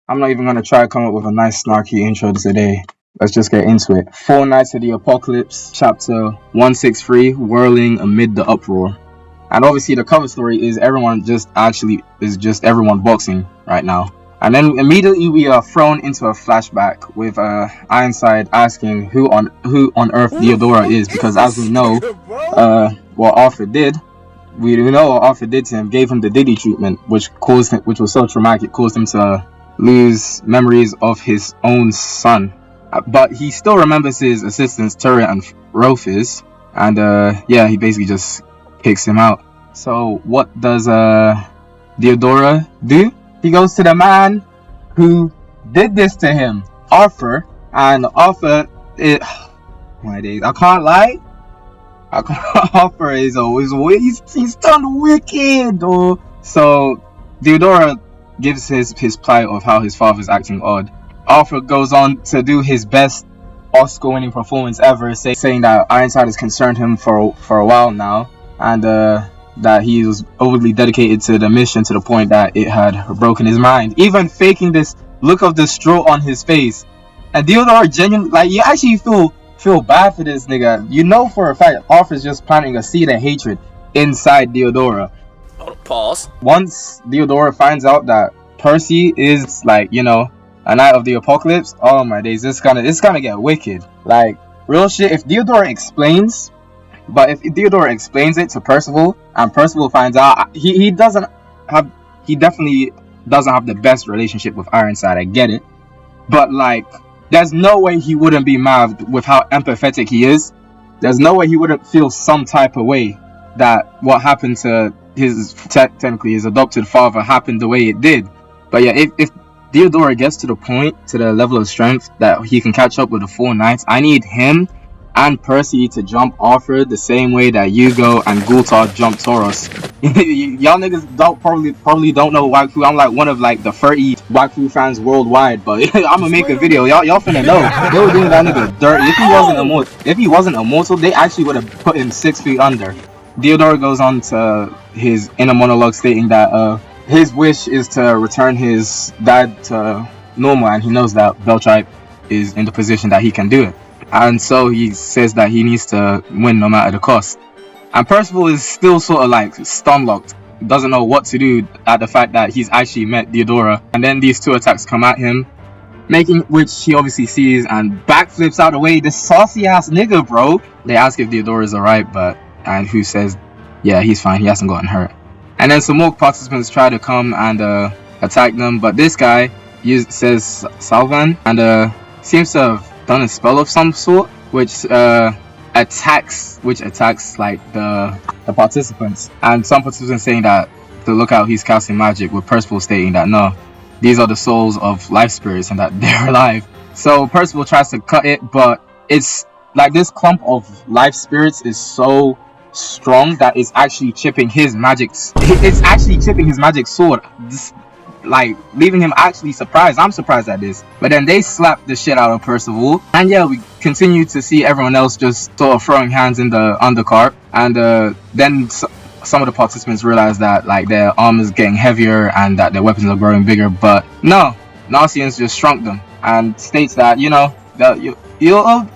I'm not even gonna try to come up with a nice snarky intro today. Let's just get into it. Four Nights of the Apocalypse, chapter 163, Whirling Amid the Uproar. And obviously the cover story is just everyone boxing right now. And then immediately we are thrown into a flashback with Ironside asking who on earth Diodora is, because as we know, what Arthur did to him, gave him the Diddy treatment, which was so traumatic, caused him to lose memories of his own son. But he still remembers his assistants Turret and Rofus, and he basically just kicks him out. So what does Diodora do? He goes to the man who did this to him, Arthur, and Arthur, my days, I can't lie. Arthur is always he's turned wicked, though. So Diodora gives his plight of how his father's acting odd. Arthur goes on to do his best Oscar-winning performance ever, saying that Ironside has concerned him for a while now, and that he was overly dedicated to the mission to the point that it had broken his mind, even faking this look of distraught on his face. And Diodora genuinely, you actually feel bad for this nigga. You know for a fact Arthur's just planting a seed of hatred inside Diodora. Pause. Once Diodora finds out that Percy is a Knight of the Apocalypse, oh my days, it's gonna get wicked. Like, real shit. If Diodora explains it to Percival, and Percival finds out, he definitely doesn't have the best relationship with Ironside, I get it, but there's no way he wouldn't be mad with how empathetic he is. There's no way he wouldn't feel some type of way that what happened to technically his adopted father happened the way it did. But yeah, if Diodora gets to the level of strength that he can catch up with the Four Knights, I need him and Percy to jump Arthur the same way that Hugo and Gultar jumped Tauros. Y'all niggas probably don't know Waifu. I'm one of the 30 Waifu fans worldwide, but I'm gonna make a video. Y'all finna know. They were doing that nigga dirty. If he wasn't immortal, they actually would have put him 6 feet under. Diodora goes on to his inner monologue stating that his wish is to return his dad to normal, and he knows that Beltripe is in the position that he can do it. And so he says that he needs to win no matter the cost. And Percival is still sort of stun-locked, doesn't know what to do at the fact that he's actually met Diodora. And then these two attacks come at him, which he obviously sees and backflips out of the way. This saucy ass nigga, bro. They ask if Diodora is alright, and who says, yeah, he's fine, he hasn't gotten hurt. And then some more participants try to come and attack them, but this guy says Salvan and seems to have done a spell of some sort, which attacks the participants. And some participants saying that to look out, he's casting magic, with Percival stating that no, these are the souls of life spirits and that they're alive. So Percival tries to cut it, but it's this clump of life spirits is so strong that it's actually chipping his magic. It's actually chipping his magic sword, leaving him actually surprised. I'm surprised at this. But then they slap the shit out of Percival, and yeah, we continue to see everyone else just sort of throwing hands in the undercart. And then some of the participants realize that their armor is getting heavier and that their weapons are growing bigger. But no, Narcians just shrunk them and states that you'll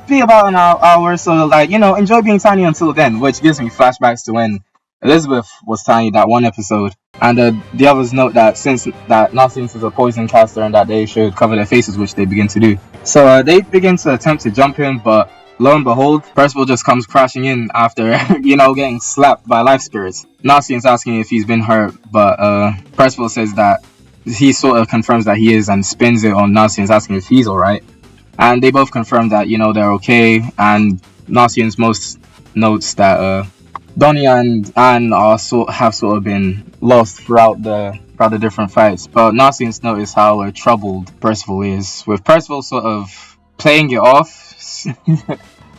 be about an hour, so enjoy being tiny until then, which gives me flashbacks to when Elizabeth was tiny that one episode. And the others note that since that Narcians is a poison caster and that they should cover their faces, which they begin to do. So they begin to attempt to jump him, but lo and behold, Percival just comes crashing in after getting slapped by life spirits. Narcian's asking if he's been hurt, but Percival says that he sort of confirms that he is and spins it on Narcian's asking if he's alright. And they both confirm that they're okay, and Narcian's most notes that Donnie and Anne have sort of been lost throughout the different fights. But Narcian's notice how troubled Percival is, with Percival sort of playing it off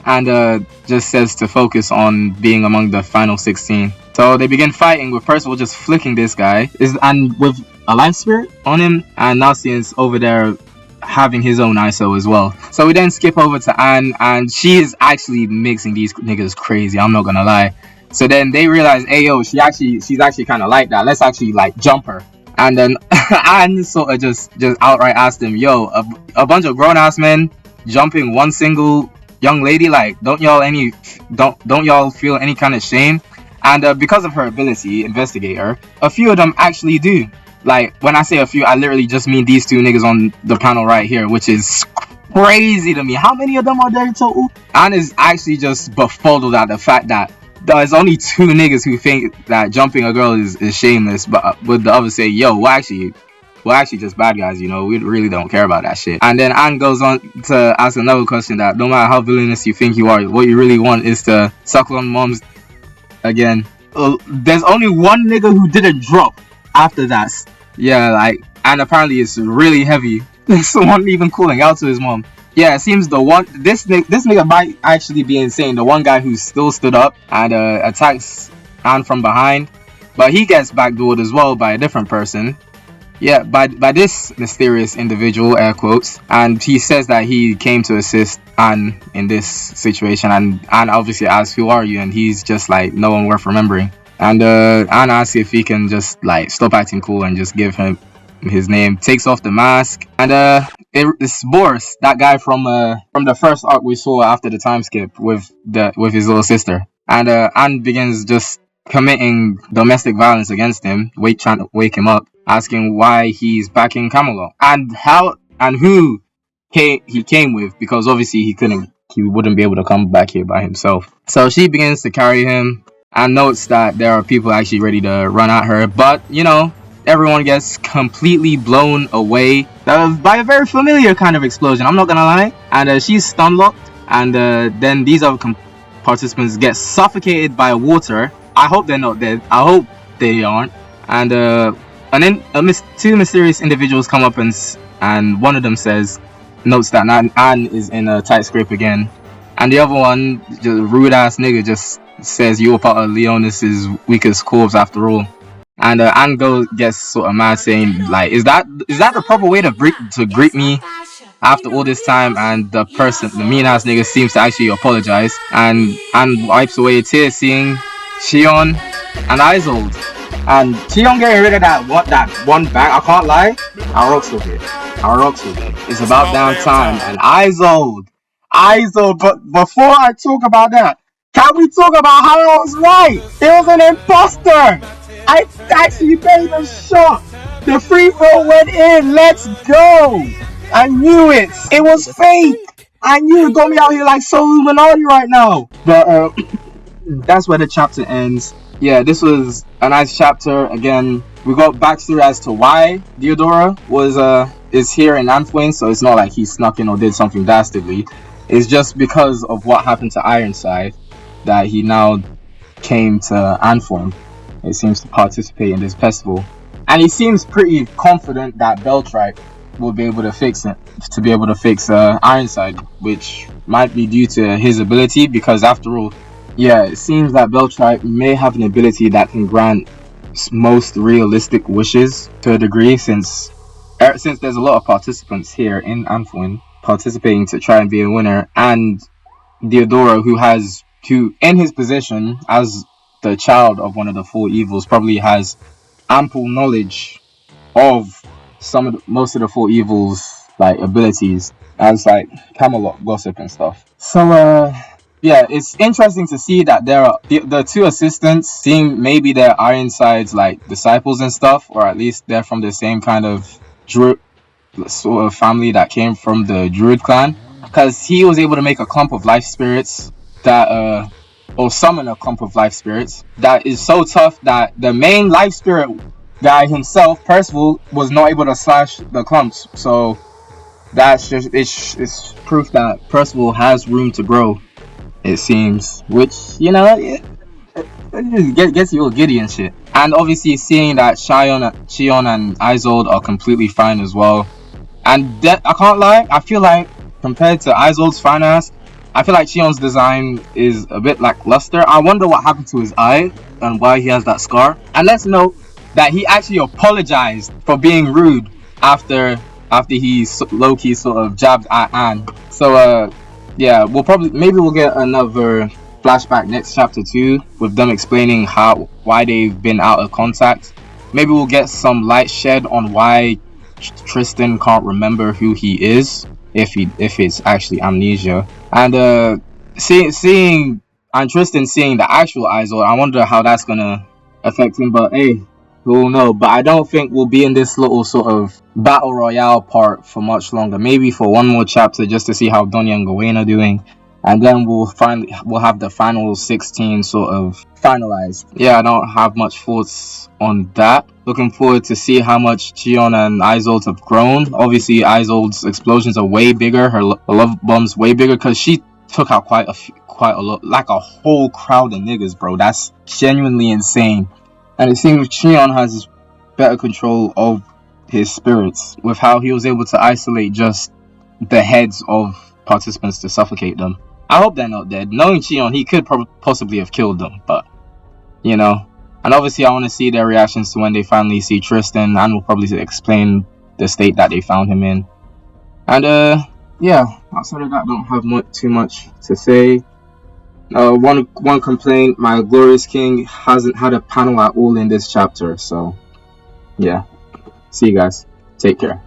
and just says to focus on being among the final 16. So they begin fighting, with Percival just flicking this guy and with a life spirit on him, and Narcian's over there having his own ISO as well. So we then skip over to Anne, and she is actually mixing these niggas crazy, I'm not gonna lie. So then they realize, hey yo, she's actually kind of like that, let's actually jump her. And then Anne sort of just outright asked him, "Yo, a bunch of grown ass men jumping one single young lady, like, don't y'all feel any kind of shame?" And because of her ability, investigator, a few of them actually do. Like, when I say a few, I literally just mean these two niggas on the panel right here, which is crazy to me. How many of them are there total? Anne is actually just befuddled at the fact that there's only two niggas who think that jumping a girl is shameless, but would the others say, "Yo, we're actually just bad guys, you know, we really don't care about that shit." And then Anne goes on to ask another question, that no matter how villainous you think you are, what you really want is to suckle on moms again. There's only one nigga who didn't drop after that. Yeah, like, and apparently it's really heavy. Someone even calling out to his mom. Yeah, it seems this nigga might actually be insane. The one guy who still stood up and attacks Anne from behind, but he gets backdoored as well by a different person. Yeah, by this mysterious individual, air quotes, and he says that he came to assist Anne in this situation, and Anne obviously asks, "Who are you?" And he's just like, "No one worth remembering." And Anne asks if he can just like stop acting cool and just give him his name. Takes off the mask, and it's Boris, that guy from the first arc we saw after the time skip with his little sister. And Anne begins just committing domestic violence against him, trying to wake him up, asking why he's back in Camelot and who he came with, because obviously he wouldn't be able to come back here by himself. So she begins to carry him and notes that there are people actually ready to run at her, but you know, everyone gets completely blown away by a very familiar kind of explosion, I'm not gonna lie. And she's stun locked, and then these other participants get suffocated by water. I hope they're not dead. I hope they aren't. And then two mysterious individuals come up, and one of them notes that Anne is in a tight scrape again, and the other one, just rude ass nigga, just says, "You were part of Leonis's weakest corps after all." And Anne gets sort of mad, saying like, "Is that the proper way to greet me after all this time?" And the mean ass nigga, seems to actually apologize, and wipes away tears seeing Shion and Isolde. And Shion getting rid of that one bag. I can't lie, I rocks with it. It's about damn time. And Isolde. But before I talk about that, can we talk about how I was right? It was an imposter. I actually made a shot. The free throw went in. Let's go. I knew it. It was fake. I knew it. Got me out here like so Illuminati right now. But that's where the chapter ends. Yeah, this was a nice chapter. Again, we got backstory as to why Diodora is here in Annfwyn, so it's not like he snuck in or did something dastardly. It's just because of what happened to Ironside that he now came to Annfwyn. It seems to participate in this festival, and he seems pretty confident that Beltripe will be able to fix Ironside, which might be due to his ability, because after all, yeah, it seems that Beltripe may have an ability that can grant most realistic wishes to a degree, since there's a lot of participants here in Annfwyn participating to try and be a winner, and Diodora, who in his position as the child of one of the four evils, probably has ample knowledge of most of the four evils like abilities, as like Camelot gossip and stuff. So yeah, it's interesting to see that there are the two assistants seem maybe they're Ironside's like disciples and stuff, or at least they're from the same kind of druid sort of family that came from the druid clan, because he was able to make a clump of life spirits that or summon a clump of life spirits that is so tough that the main life spirit guy himself, Percival, was not able to slash the clumps. So that's just it's proof that Percival has room to grow, it seems, which, you know, it gets you all giddy and shit. And obviously seeing that Shion and Isolde are completely fine as well. And I can't lie, I feel like compared to Isolde's fine ass, I feel like Shion's design is a bit lackluster. I wonder what happened to his eye and why he has that scar. And let's note that he actually apologized for being rude after he low-key sort of jabbed at Anne. So yeah, maybe we'll get another flashback next chapter 2 with them explaining why they've been out of contact maybe we'll get some light shed on why Tristan can't remember who he is, if it's actually amnesia. And seeing and Tristan seeing the actual Izor, I wonder how that's gonna affect him. But hey, we'll know. But I don't think we'll be in this little sort of battle royale part for much longer. Maybe for one more chapter, just to see how Donya and Gawain are doing, and then we'll have the final 16 sort of finalized. Yeah, I don't have much thoughts on that. Looking forward to see how much Chion and Isolde have grown. Obviously, Isolde's explosions are way bigger. Her love bomb's way bigger because she took out quite a lot, like a whole crowd of niggas, bro. That's genuinely insane. And it seems Chion has better control of his spirits with how he was able to isolate just the heads of participants to suffocate them. I hope they're not dead. Knowing Chion, he could possibly have killed them, but you know. And obviously, I want to see their reactions to when they finally see Tristan, and will probably explain the state that they found him in. And yeah, outside of that, I don't have too much to say. One complaint: my glorious king hasn't had a panel at all in this chapter. So yeah, see you guys. Take care.